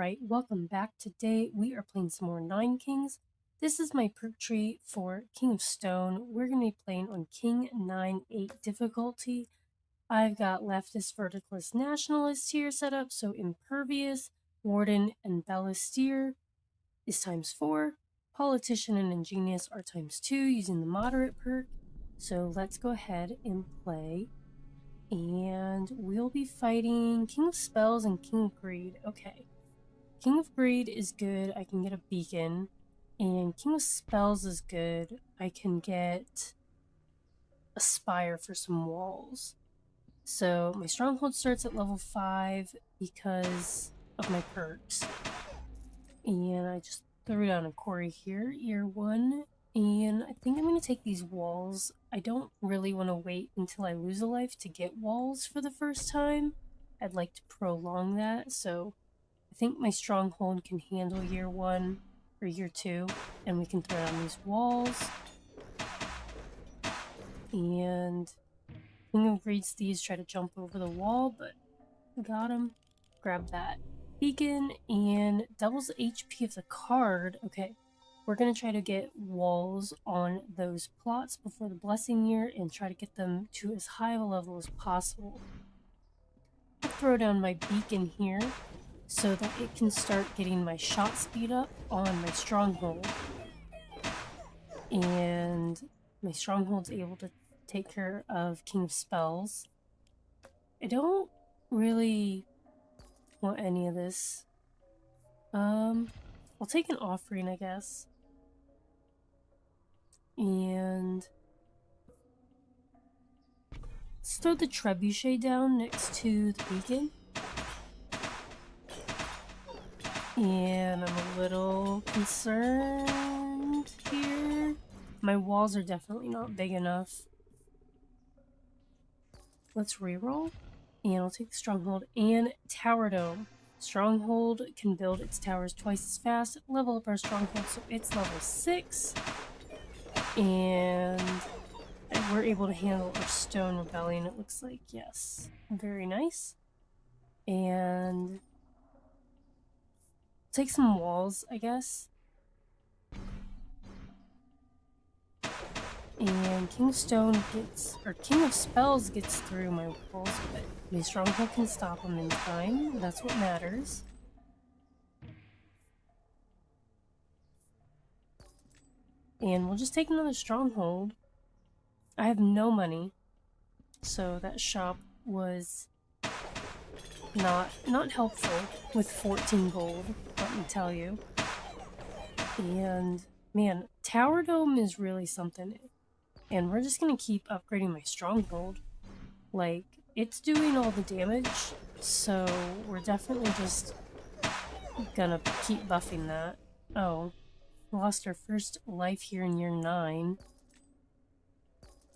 Alright, welcome back. Today we are playing some more Nine Kings. This is my perk tree for King of Stone. We're going to be playing on King 9-8 difficulty. I've got Leftist, Verticalist, Nationalist here set up, so Impervious, Warden, and Balestier is ×4. Politician and Ingenious are ×2 using the Moderate perk. So let's go ahead and play. And we'll be fighting King of Spells and King of Greed. Okay. King of Greed is good. I can get a beacon. And King of Spells is good. I can get a spire for some walls. So my stronghold starts at level 5 because of my perks. And I just threw down a quarry here, year 1. And I think I'm going to take these walls. I don't really want to wait until I lose a life to get walls for the first time. I'd like to prolong that, so I think my stronghold can handle year 1 or year 2, and we can throw down these walls. And King of Greed's Thieves try to jump over the wall, but got him. Grab that beacon and doubles the HP of the card. Okay, we're gonna try to get walls on those plots before the blessing year and try to get them to as high of a level as possible. I'll throw down my beacon here so that it can start getting my shot speed up on my stronghold. And my stronghold's able to take care of King of Spells. I don't really want any of this. I'll take an offering, I guess. And let's throw the trebuchet down next to the beacon. And I'm a little concerned here. My walls are definitely not big enough. Let's reroll. And I'll take the stronghold and Towerdome. Stronghold can build its towers twice as fast. Level up our stronghold so it's level 6. And we're able to handle our stone rebellion, it looks like. Yes. Very nice. And take some walls, I guess. And King of Stone gets, or King of Spells gets through my walls, but my stronghold can stop him in time. That's what matters. And we'll just take another stronghold. I have no money, so that shop was not helpful with 14 gold, let me tell you. And man, Towerdome is really something. And we're just gonna keep upgrading my stronghold. Like, it's doing all the damage, so we're definitely just gonna keep buffing that. Oh, lost our first life here in year 9.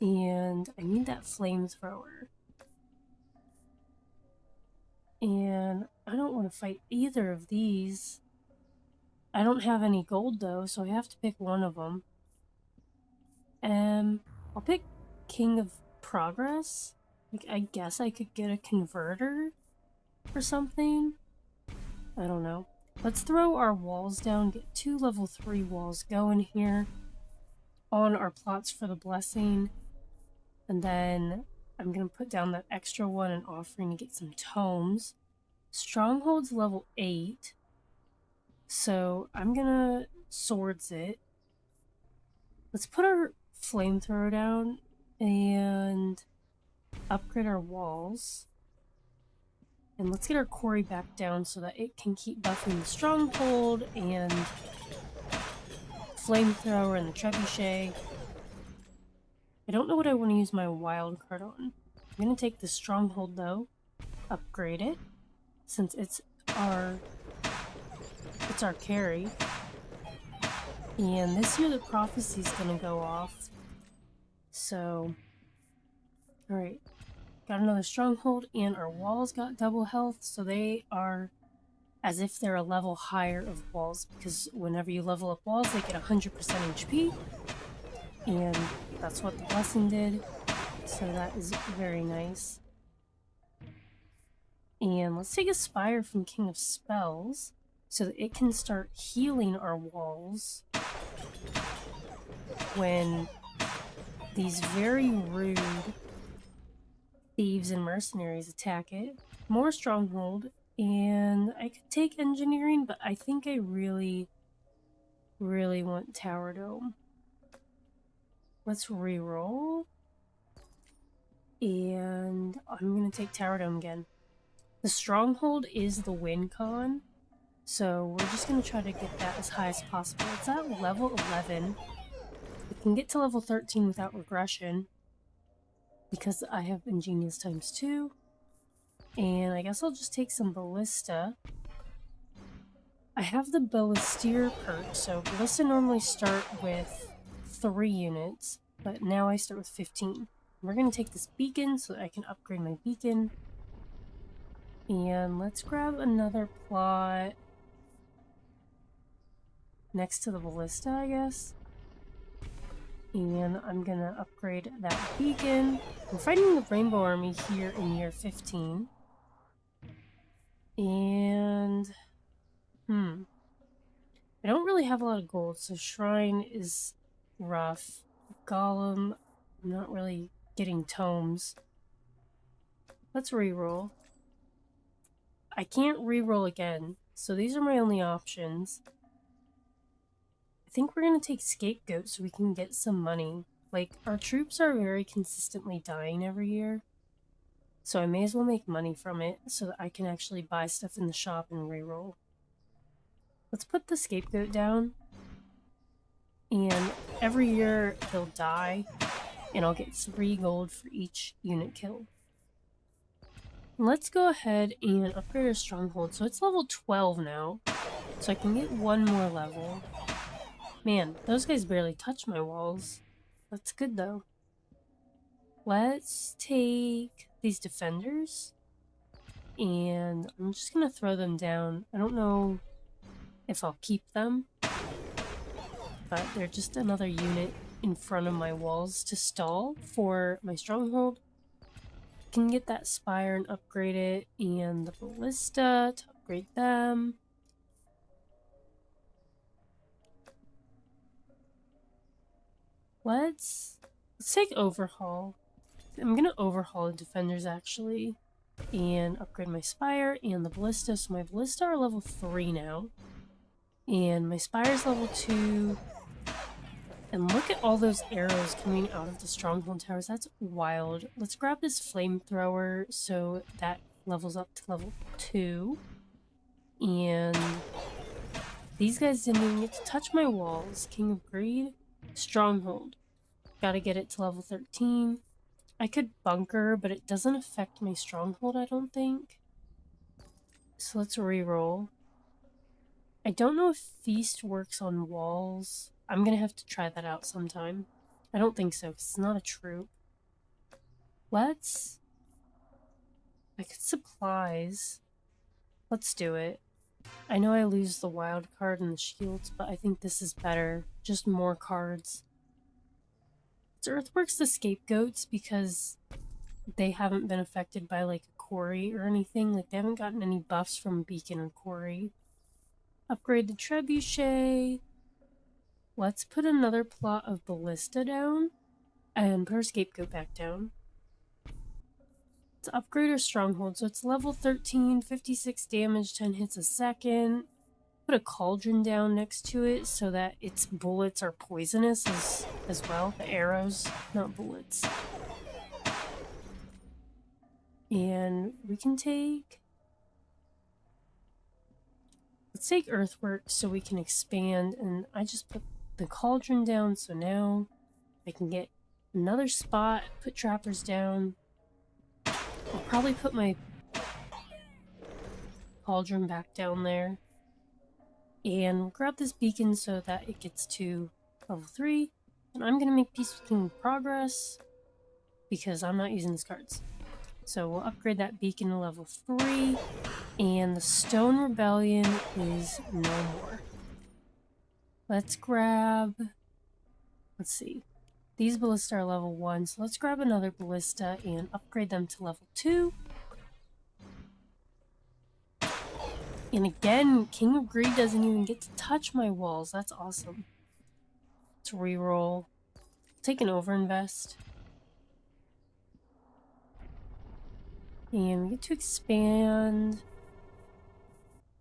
And I need that flamethrower. And I don't want to fight either of these. I don't have any gold though, so I have to pick one of them. I'll pick King of Progress. Like, I guess I could get a converter or something. I don't know. Let's throw our walls down, get 2 level 3 walls going here on our plots for the blessing. And then I'm going to put down that extra one and offering to get some tomes. Stronghold's level 8. So I'm going to swords it. Let's put our flamethrower down and upgrade our walls. And let's get our quarry back down so that it can keep buffing the stronghold and flamethrower and the trebuchet. I don't know what I want to use my wild card on. I'm going to take the stronghold though, upgrade it, since it's our carry. And this year the prophecy's going to go off. So, alright. Got another stronghold, and our walls got double health, so they are as if they're a level higher of walls, because whenever you level up walls, they get 100% HP, and that's what the blessing did, so that is very nice. And let's take a spire from King of Spells. so that it can start healing our walls when these very rude thieves and mercenaries attack it. More stronghold, and I could take engineering, but I think I really want Towerdome. Let's reroll. And I'm gonna take Towerdome again. The stronghold is the win con, so we're just gonna try to get that as high as possible. It's at level 11. We can get to level 13 without regression because I have Ingenious times 2. And I guess I'll just take some Ballista. I have the Ballisteer perk, so Ballista normally start with 3 units, but now I start with 15. We're going to take this beacon so that I can upgrade my beacon. And let's grab another plot next to the Ballista, I guess. And I'm going to upgrade that beacon. We're fighting the Rainbow Army here in year 15. And... I don't really have a lot of gold, so Shrine is rough. Golem, I'm not really getting tomes. Let's reroll. I can't reroll again, so these are my only options. I think we're gonna take Scapegoat so we can get some money. Like, our troops are very consistently dying every year, so I may as well make money from it so that I can actually buy stuff in the shop and reroll. Let's put the Scapegoat down. And every year they'll die, and I'll get 3 gold for each unit killed. Let's go ahead and upgrade our stronghold. So it's level 12 now, so I can get 1 more level. Man, those guys barely touch my walls. That's good though. Let's take these defenders, and I'm just gonna throw them down. I don't know if I'll keep them, but they're just another unit in front of my walls to stall for my stronghold. Can get that spire and upgrade it, and the ballista to upgrade them. Let's take overhaul. I'm gonna overhaul the defenders actually, and upgrade my spire and the ballista. So my ballista are level 3 now, and my spire is level 2. And look at all those arrows coming out of the stronghold towers. That's wild. Let's grab this flamethrower so that levels up to level 2. And these guys didn't even get to touch my walls. King of Greed. Stronghold. Gotta get it to level 13. I could bunker, but it doesn't affect my stronghold, I don't think. So let's reroll. I don't know if Feast works on walls. I'm gonna have to try that out sometime. I don't think so, because it's not a troop. Let's... I could supplies. Let's do it. I know I lose the wild card and the shields, but I think this is better. Just more cards. It's Earthworks the Scapegoats because they haven't been affected by like a quarry or anything. Like they haven't gotten any buffs from Beacon or Quarry. Upgrade the Trebuchet. Let's put another plot of Ballista down and put our Scapegoat back down. Let's upgrade our Stronghold. So it's level 13, 56 damage, 10 hits a second. Put a Cauldron down next to it so that its bullets are poisonous as well. The arrows, not bullets. And we can take... Let's take Earthworks so we can expand, and I just put the Cauldron down, so now I can get another spot, put Trappers down. I'll probably put my Cauldron back down there. And grab this beacon so that it gets to level 3. And I'm going to make Peacemaking Progress because I'm not using these cards. So we'll upgrade that beacon to level 3. And the Stone Rebellion is no more. Let's grab... Let's see. These ballista are level 1, so let's grab another ballista and upgrade them to level 2. And again, King of Greed doesn't even get to touch my walls. That's awesome. Let's reroll. Take an overinvest. And we get to expand.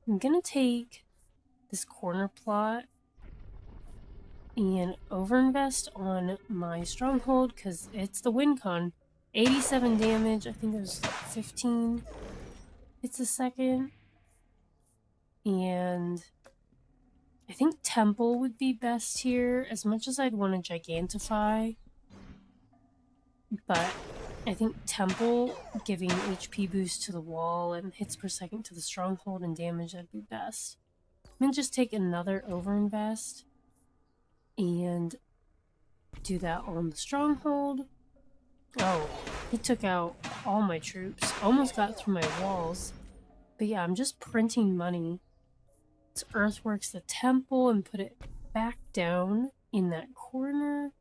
I'm gonna take this corner plot and overinvest on my stronghold because it's the win con. 87 damage. I think it was 15 hits a second. And I think Temple would be best here, as much as I'd want to Gigantify. But I think Temple giving HP boost to the wall and hits per second to the stronghold and damage, that'd be best. I'm gonna just take another overinvest and do that on the stronghold. Oh, he took out all my troops. Almost got through my walls. But yeah, I'm just printing money. Let's Earthworks the temple and put it back down in that corner.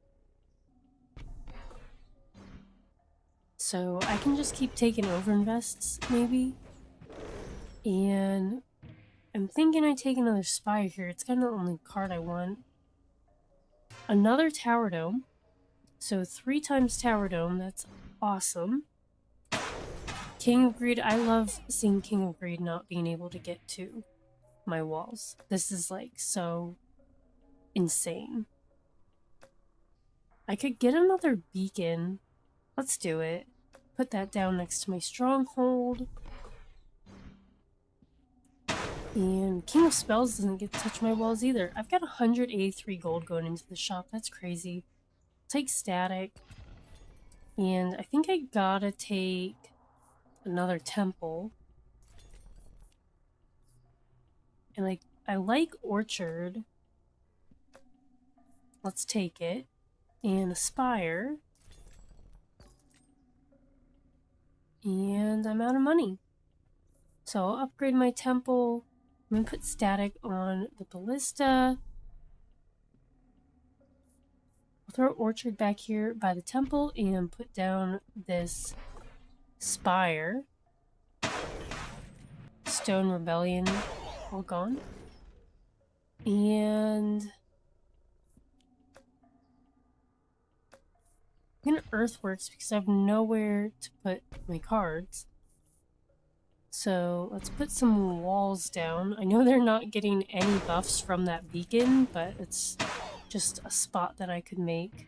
So I can just keep taking overinvests, maybe. And I'm thinking I take another Spire here. It's kind of the only card I want. Another Towerdome. So 3 times Towerdome. That's awesome. King of Greed. I love seeing King of Greed not being able to get to my walls. This is like so insane. I could get another beacon. Let's do it. Put that down next to my stronghold. And King of Spells doesn't get to touch my walls either. I've got 183 gold going into the shop. That's crazy. Take static. And I think I gotta take another temple. And I like Orchard. Let's take it. And Aspire. And I'm out of money. So I'll upgrade my temple. I'm gonna put static on the ballista. I'll throw Orchard back here by the temple and put down this Spire. Stone Rebellion all gone. And I'm gonna Earthworks because I have nowhere to put my cards. So let's put some walls down. I know they're not getting any buffs from that beacon, but it's just a spot that I could make.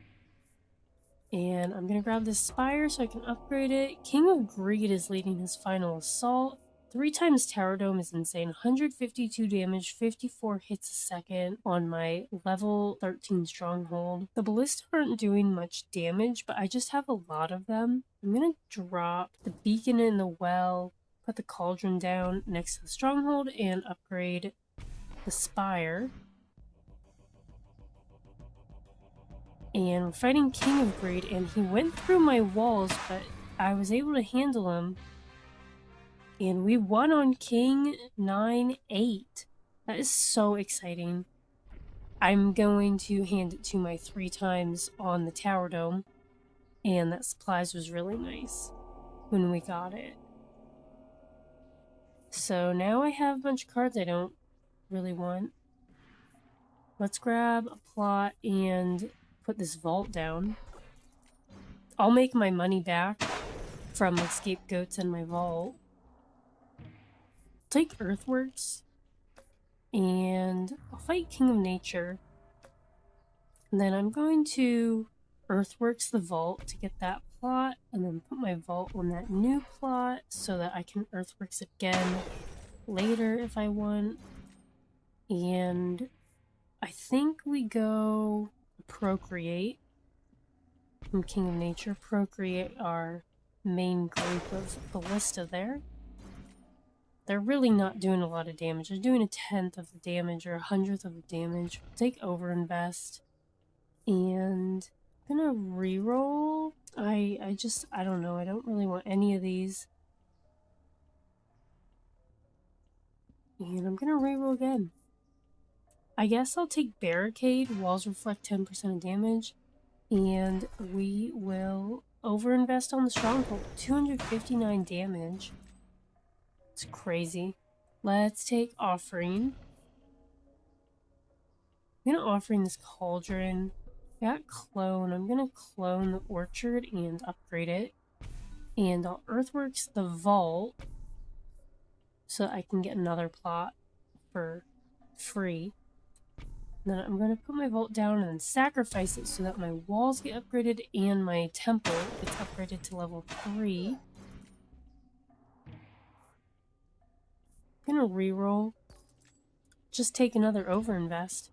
And I'm gonna grab this Spire so I can upgrade it. King of Greed is leading his final assault. 3 times Towerdome is insane. 152 damage, 54 hits a second on my level 13 stronghold. The ballista aren't doing much damage, but I just have a lot of them. I'm gonna drop the beacon in the well, put the cauldron down next to the stronghold, and upgrade the Spire. And we're fighting King of Greed, and he went through my walls, but I was able to handle him. And we won on King 9-8. That is so exciting. I'm going to hand it to my 3 times on the Towerdome. And that supplies was really nice when we got it. So now I have a bunch of cards I don't really want. Let's grab a plot and put this vault down. I'll make my money back from my scapegoats and my vault. Take Earthworks. And I'll fight King of Nature. And then I'm going to Earthworks the vault to get that plot, and then put my vault on that new plot so that I can Earthworks again later if I want. And I think we go Procreate from King of Nature. Procreate our main group of ballista there. They're really not doing a lot of damage. They're doing 1/10 of the damage or 100th of the damage. Take overinvest. And I'm gonna reroll. I don't know. I don't really want any of these. And I'm gonna reroll again. I guess I'll take Barricade. Walls reflect 10% of damage. And we will overinvest on the stronghold. 259 damage. It's crazy. let's take offering. I'm gonna offering this cauldron. I got clone. I'm gonna clone the orchard and upgrade it. And I'll earthworks the vault so I can get another plot for free. And then I'm gonna put my vault down and then sacrifice it so that my walls get upgraded and my temple gets upgraded to level 3. I'm gonna reroll. Just take another overinvest.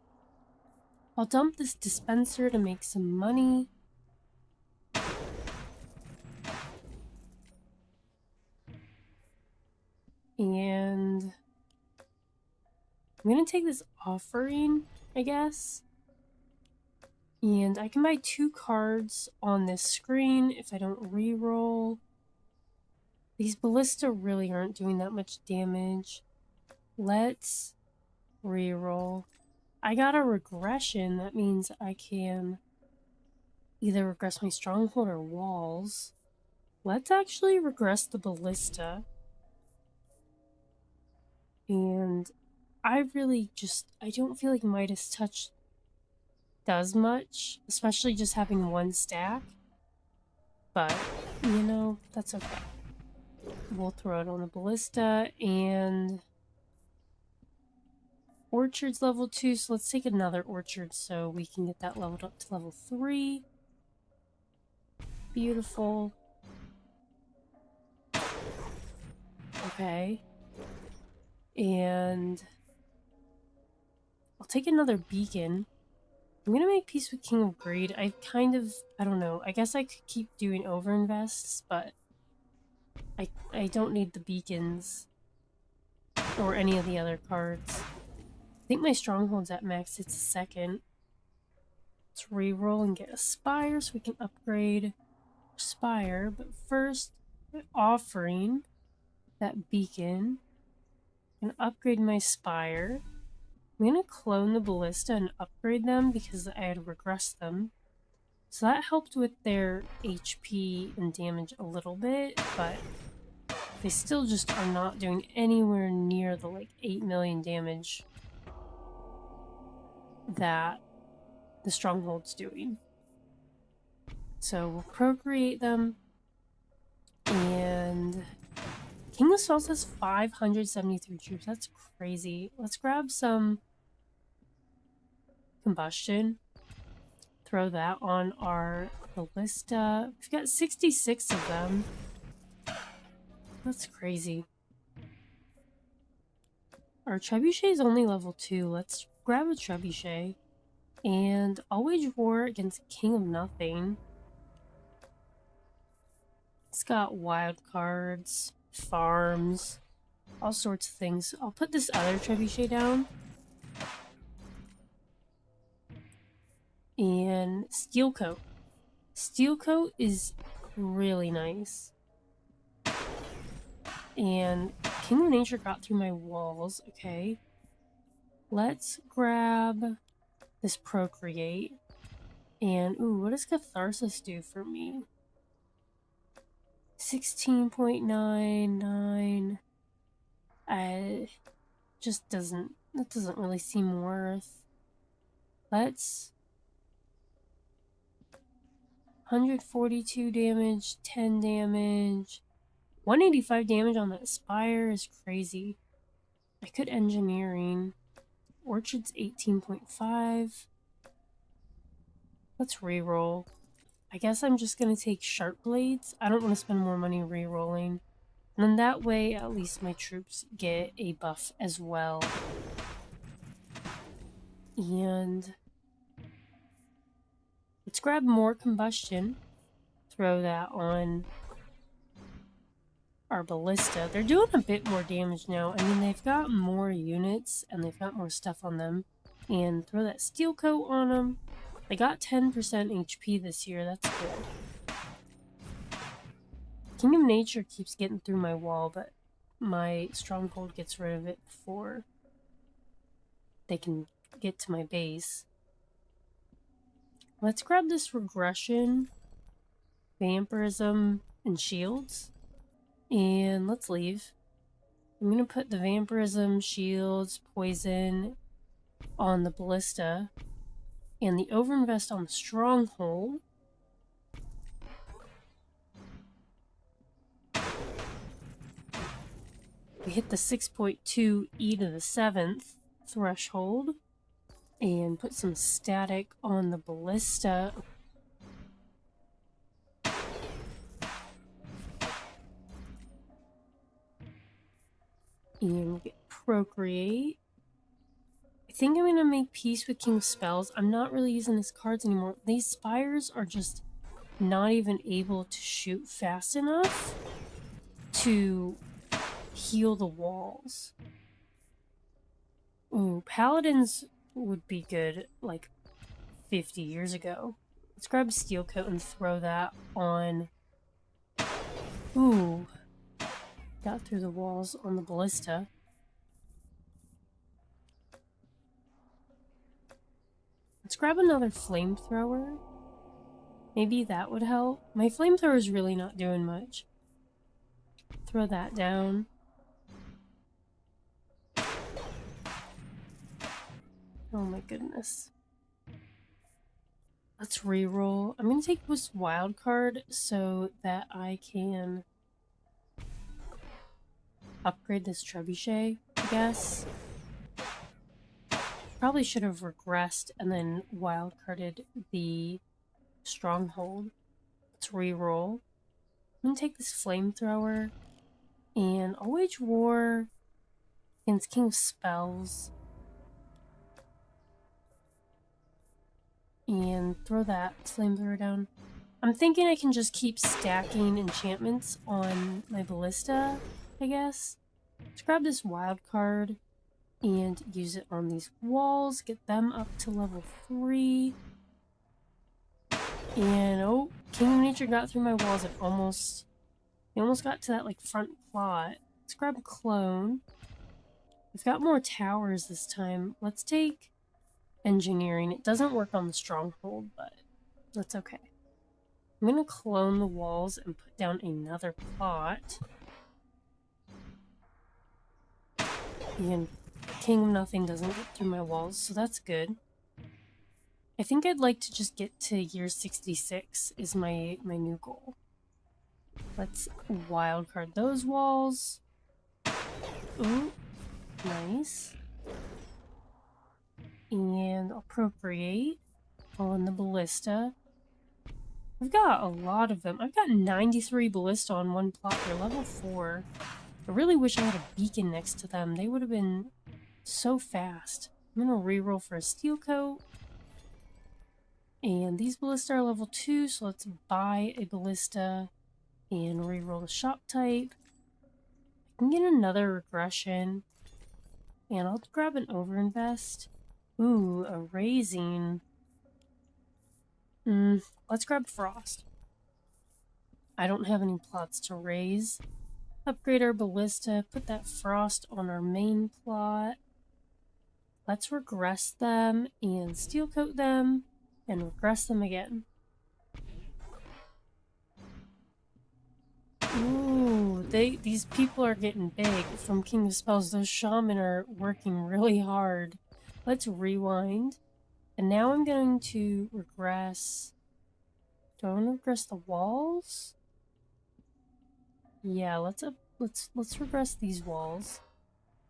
I'll dump this dispenser to make some money. And I'm gonna take this offering, I guess. And I can buy 2 cards on this screen if I don't reroll. These ballista really aren't doing that much damage. Let's reroll. I got a regression. That means I can either regress my stronghold or walls. Let's actually regress the ballista. And I don't feel like Midas Touch does much, especially just having 1 stack. But, you know, that's okay. We'll throw it on the ballista, and orchard's level 2, so let's take another orchard so we can get that leveled up to level 3. Beautiful. Okay. And I'll take another beacon. I'm gonna make peace with King of Greed. I don't know, I guess I could keep doing overinvests, but I don't need the beacons or any of the other cards. I think my stronghold's at max, it's a second. Let's reroll and get a spire so we can upgrade spire, but first, offering that beacon and upgrade my spire. I'm gonna clone the ballista and upgrade them because I had regressed them. So that helped with their HP and damage a little bit, but they still just are not doing anywhere near the like 8 million damage that the stronghold's doing. So we'll procreate them, and King of Spells has 573 troops. That's crazy. Let's grab some combustion. Throw that on our ballista. We've got 66 of them. That's crazy. Our trebuchet is only level 2. Let's grab a trebuchet. And I'll wage war against King of Nothing. It's got wild cards, farms, all sorts of things. I'll put this other trebuchet down. And Steel Coat. Steel Coat is really nice. And King of Nature got through my walls. Okay. Let's grab this Procreate. And, ooh, what does Catharsis do for me? 16.99. That doesn't really seem worth. Let's 142 damage, 10 damage. 185 damage on that spire is crazy. I could engineering. Orchard's 18.5. Let's reroll. I guess I'm just gonna take sharp blades. I don't want to spend more money rerolling. And then that way, at least my troops get a buff as well. And let's grab more combustion. Throw that on our ballista. They're doing a bit more damage now. I mean, they've got more units and they've got more stuff on them. And throw that steel coat on them. They got 10% HP this year. That's good. King of Nature keeps getting through my wall, but my stronghold gets rid of it before they can get to my base. Let's grab this regression, vampirism, and shields. And let's leave. I'm gonna put the vampirism, shields, poison on the ballista, and the overinvest on the stronghold. We hit the 6.2 e to the 7th threshold, and put some static on the ballista. And get procreate. I think I'm gonna make peace with King of Spells. I'm not really using his cards anymore. These spires are just not even able to shoot fast enough to heal the walls. Ooh, paladins would be good like 50 years ago. Let's grab Steel Coat and throw that on. Ooh, got through the walls on the ballista. Let's grab another flamethrower. Maybe that would help. My flamethrower is really not doing much. Throw that down. Oh my goodness. Let's reroll. I'm going to take this wild card so that I can upgrade this trebuchet, I guess. Probably should have regressed and then wild carded the stronghold. Let's reroll. I'm going to take this flamethrower and I'll wage war against King of Spells. And throw that flamethrower down. I'm thinking I can just keep stacking enchantments on my ballista, I guess. Let's grab this wild card and use it on these walls, get them up to level 3. And oh, King of Nature got through my walls. It almost got to that like front plot. Let's grab a clone. We've got more towers this time. Let's take engineering. It doesn't work on the stronghold, but that's okay. I'm gonna clone the walls and put down another plot. And King of Nothing doesn't get through my walls, so that's good. I think I'd like to just get to year 66 is my new goal. Let's wildcard those walls. Ooh, nice. And I'll procreate on the ballista. I've got a lot of them. I've got 93 ballista on one plot. They're level 4. I really wish I had a beacon next to them. They would have been so fast. I'm gonna reroll for a steel coat. And these ballista are level 2, so let's buy a ballista and reroll the shop type. I can get another regression. And I'll grab an overinvest. Ooh, a raising. Let's grab frost. I don't have any plots to raise. Upgrade our ballista, put that frost on our main plot. Let's regress them and steel coat them and regress them again. Ooh, these people are getting big from King of Spells. Those shaman are working really hard. Let's rewind. And now I'm going to regress. Do I want to regress the walls? Yeah, let's regress these walls.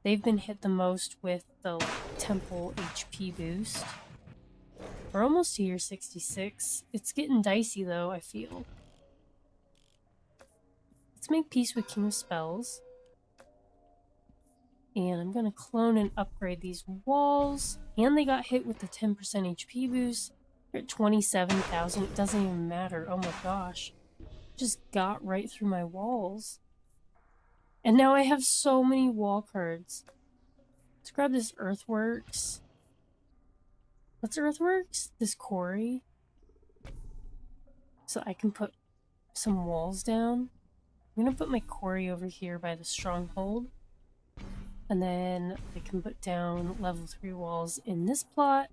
They've been hit the most with the temple HP boost. We're almost to year 66. It's getting dicey though, I feel. Let's make peace with King of Spells. And I'm gonna clone and upgrade these walls. And they got hit with the 10% HP boost. They're at 27,000. It doesn't even matter. Oh my gosh. Just got right through my walls. And now I have so many wall cards. Let's grab this Earthworks. What's Earthworks? This quarry. So I can put some walls down. I'm gonna put my quarry over here by the stronghold. And then I can put down level 3 walls in this plot.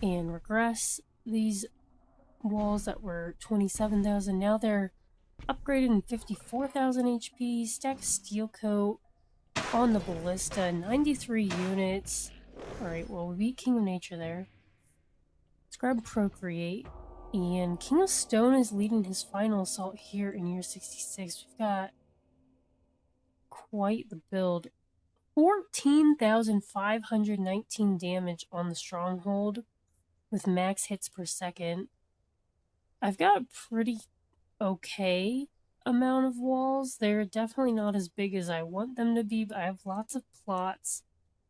And regress these walls that were 27,000. Now they're Upgraded in 54,000 HP, stack steel coat on the ballista, 93 units. Alright, well, we beat King of Nature there. Let's grab Procreate. And King of Stone is leading his final assault here in year 66. We've got quite the build. 14,519 damage on the stronghold with max hits per second. I've got a pretty okay amount of walls. They're definitely not as big as I want them to be, but I have lots of plots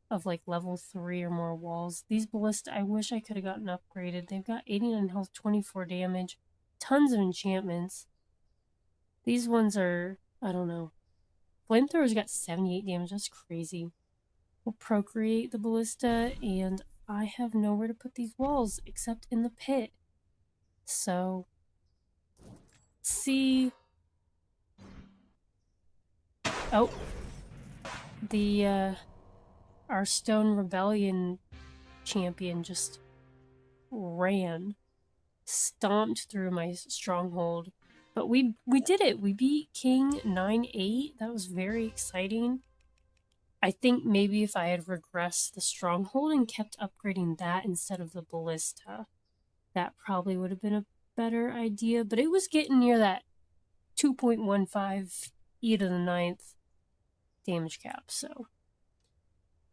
of like level 3 or more walls. These ballista, I wish I could have gotten upgraded. They've got 89 health, 24 damage, tons of enchantments. These ones are, I don't know. Flamethrower's got 78 damage, that's crazy. We'll procreate the ballista, and I have nowhere to put these walls except in the pit. So, see. Oh, the our Stone Rebellion champion just ran, stomped through my stronghold. But we did it. We beat King 9-8. That was very exciting. I think maybe if I had regressed the stronghold and kept upgrading that instead of the ballista, that probably would have been a better idea. But it was getting near that 2.15 E to the ninth damage cap, so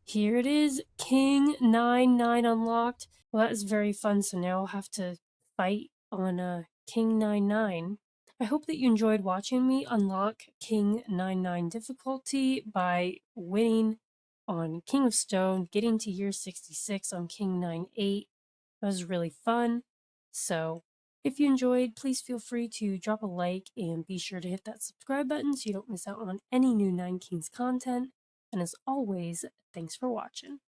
here it is, King 9-9 unlocked. Well, that is very fun, so now I'll have to fight on King 9-9. I hope that you enjoyed watching me unlock King 9-9 difficulty by winning on King of Stone, getting to year 66 on King 9-8. That was really fun. So, if you enjoyed, please feel free to drop a like and be sure to hit that subscribe button so you don't miss out on any new Nine Kings content. And as always, thanks for watching.